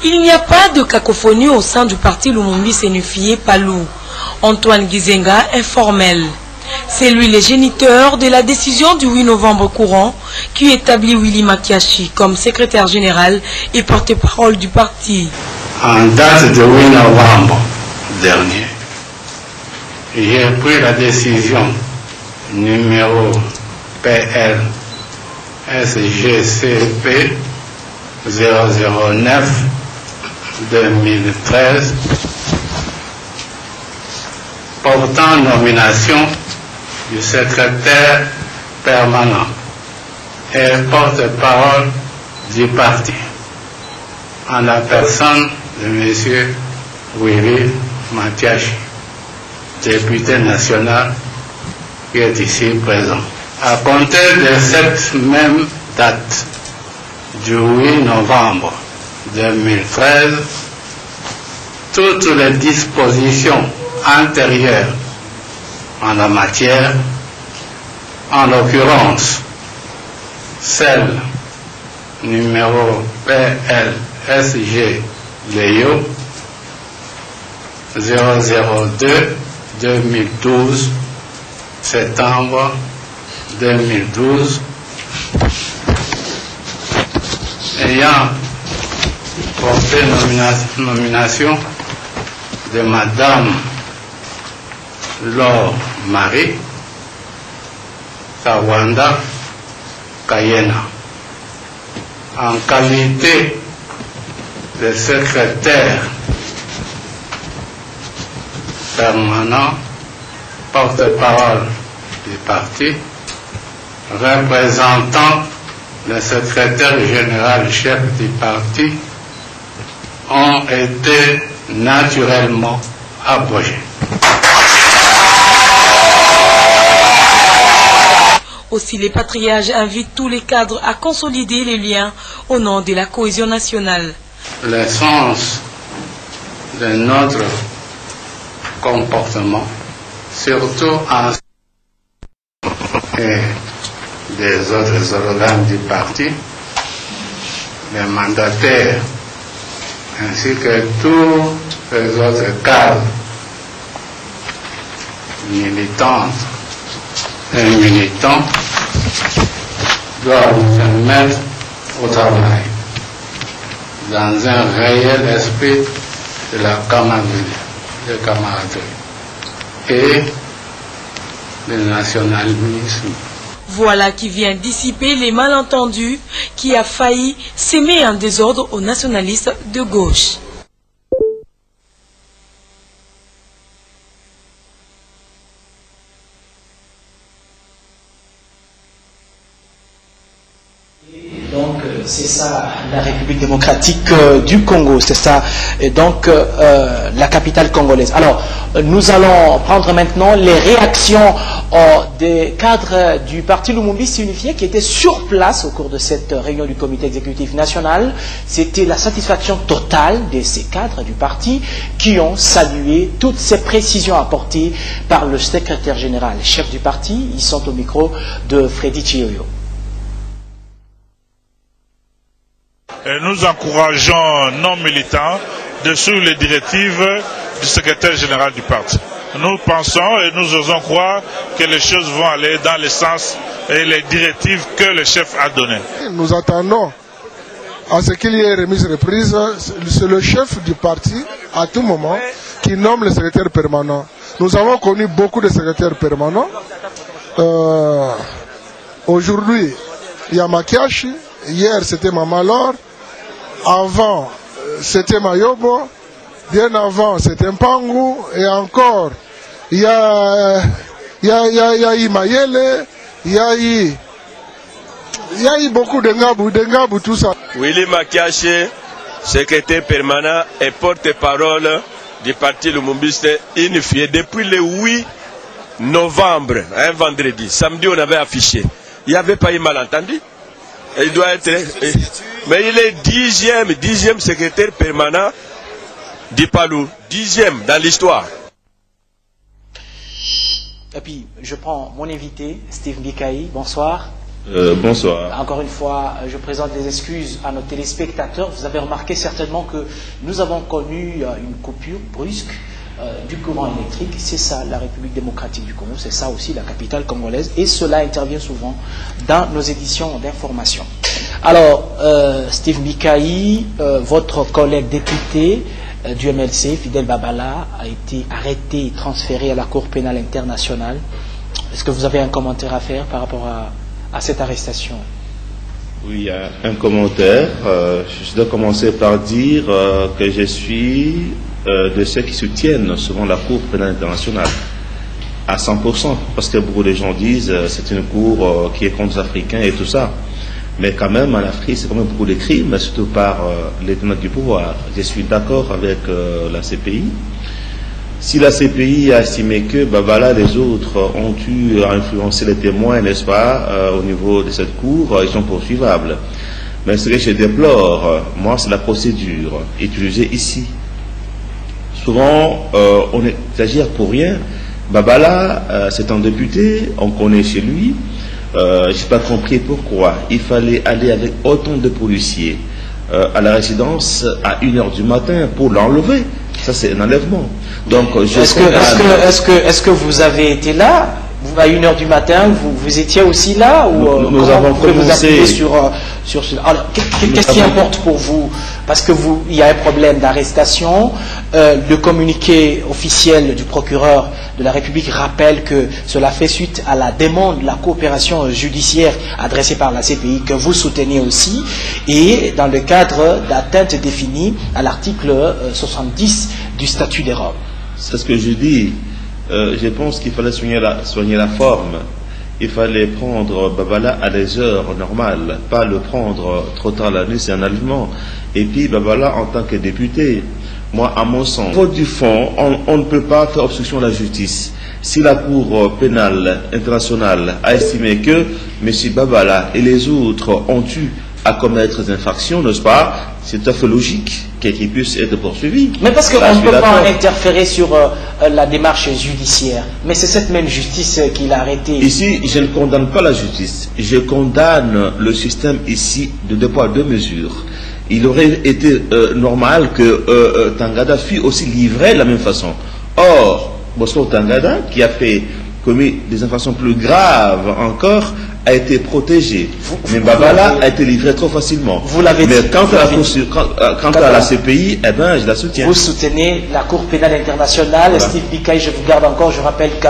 Il n'y a pas de cacophonie au sein du parti Lumumbisi unifié Palou. Antoine Gizenga est formel. C'est lui le géniteur de la décision du 8 novembre courant qui établit Willy Makiashi comme secrétaire général et porte-parole du parti. En date du 8 novembre dernier, j'ai pris la décision numéro PL SGCP 009 2013 portant nomination du secrétaire permanent et porte-parole du parti en la personne de M. Willy Makiashi, député national qui est ici présent. À compter de cette même date du 8 novembre 2013, toutes les dispositions antérieures en la matière, en l'occurrence celle numéro PLSG Léo 002 2012 septembre 2012 ayant porté nomination de Madame Laure Marie Kawanda Kayena en qualité de secrétaire permanent, porte-parole du parti, représentant le secrétaire général chef du parti, ont été naturellement abrogés. Aussi, les patriarches invitent tous les cadres à consolider les liens au nom de la cohésion nationale. L'essence de notre comportement, surtout en et des autres organes du parti, les mandataires, ainsi que tous les autres cadres militantes et militants, doivent se mettre au travail dans un réel esprit de la camaraderie et le nationalisme. Voilà qui vient dissiper les malentendus qui a failli s'aimer un désordre aux nationalistes de gauche. Donc c'est ça la République démocratique du Congo, c'est ça et donc la capitale congolaise. Alors nous allons prendre maintenant les réactions des cadres du parti Lumumbisi unifié qui étaient sur place au cours de cette réunion du comité exécutif national. C'était la satisfaction totale de ces cadres du parti qui ont salué toutes ces précisions apportées par le secrétaire général, chef du parti. Ils sont au micro de Freddy Chioyo. Et nous encourageons nos militants de suivre les directives du secrétaire général du parti. Nous pensons et nous osons croire que les choses vont aller dans le sens et les directives que le chef a données. Nous attendons à ce qu'il y ait remise reprise. C'est le chef du parti à tout moment qui nomme le secrétaire permanent. Nous avons connu beaucoup de secrétaires permanents. Aujourd'hui, il y a Makiashi. Hier, c'était Mamalor. Avant, c'était Mayobo. Bien avant, c'était Mpangu. Et encore, il y a Mayele. Il y a eu beaucoup de Ngabou, tout ça. Willy Makiashi, secrétaire permanent et porte-parole du parti Lumumbisi unifié depuis le 8 novembre, un vendredi. Samedi, on avait affiché. Il n'y avait pas eu malentendu. Il doit être, mais il est dixième secrétaire permanent du Palou, 10e dans l'histoire. Et puis, je prends mon invité, Steve Bikaï. Bonsoir. Bonsoir. Encore une fois, je présente des excuses à nos téléspectateurs. Vous avez remarqué certainement que nous avons connu une coupure brusque du courant électrique. C'est ça la République démocratique du Congo, c'est ça aussi la capitale congolaise, et cela intervient souvent dans nos éditions d'information. Alors, Steve Bikayi, votre collègue député du MLC, Fidel Babala, a été arrêté et transféré à la Cour pénale internationale. Est-ce que vous avez un commentaire à faire par rapport à cette arrestation? Oui, il y a un commentaire. Je dois commencer par dire que je suis de ceux qui soutiennent souvent la Cour pénale internationale à 100%, parce que beaucoup de gens disent c'est une cour qui est contre les Africains et tout ça. Mais quand même, en Afrique, c'est quand même beaucoup de crimes, surtout par les tenants du pouvoir. Je suis d'accord avec la CPI. Si la CPI a estimé que Babala et les autres ont eu à influencer les témoins, n'est-ce pas, au niveau de cette cour, ils sont poursuivables. Mais ce que je déplore, moi, c'est la procédure utilisée ici. Souvent, on exagère pour rien. Babala, c'est un député, on connaît chez lui. Je n'ai pas compris pourquoi il fallait aller avec autant de policiers à la résidence à 1h du matin pour l'enlever. Ça, c'est un enlèvement. Donc, est-ce que vous avez été là? Vous, à 1h du matin, vous étiez aussi là, ou nous avons commencé sur alors, qu'est-ce qui importe pour vous? Parce que il y a un problème d'arrestation. Le communiqué officiel du procureur de la République rappelle que cela fait suite à la demande de la coopération judiciaire adressée par la CPI, que vous soutenez aussi, et dans le cadre d'atteinte définie à l'article 70 du statut des Roms. C'est ce que je dis. Je pense qu'il fallait soigner la forme. Il fallait prendre Babala à des heures normales, pas le prendre trop tard la nuit, c'est un enlèvement. Et puis Babala en tant que député, moi à mon sens, faute du fond, on ne peut pas faire obstruction à la justice. Si la Cour pénale internationale a estimé que M. Babala et les autres ont eu à commettre des infractions, n'est-ce pas, c'est tout à fait logique qu'ils puissent être poursuivis. Mais parce qu'on ne peut pas interférer sur la démarche judiciaire. Mais c'est cette même justice qui l'a arrêté. Ici, je ne condamne pas la justice. Je condamne le système ici de 2 poids 2 mesures. Il aurait été normal que Tangada fût aussi livré de la même façon. Or, Bosco Tangada, qui a commis des infractions plus graves encore, a été protégé. Mais Babala a été livré trop facilement. Vous l'avez dit. Mais quant à la CPI, eh ben, je la soutiens. Vous soutenez la Cour pénale internationale. Voilà. Steve Bikayi, je vous garde encore, je rappelle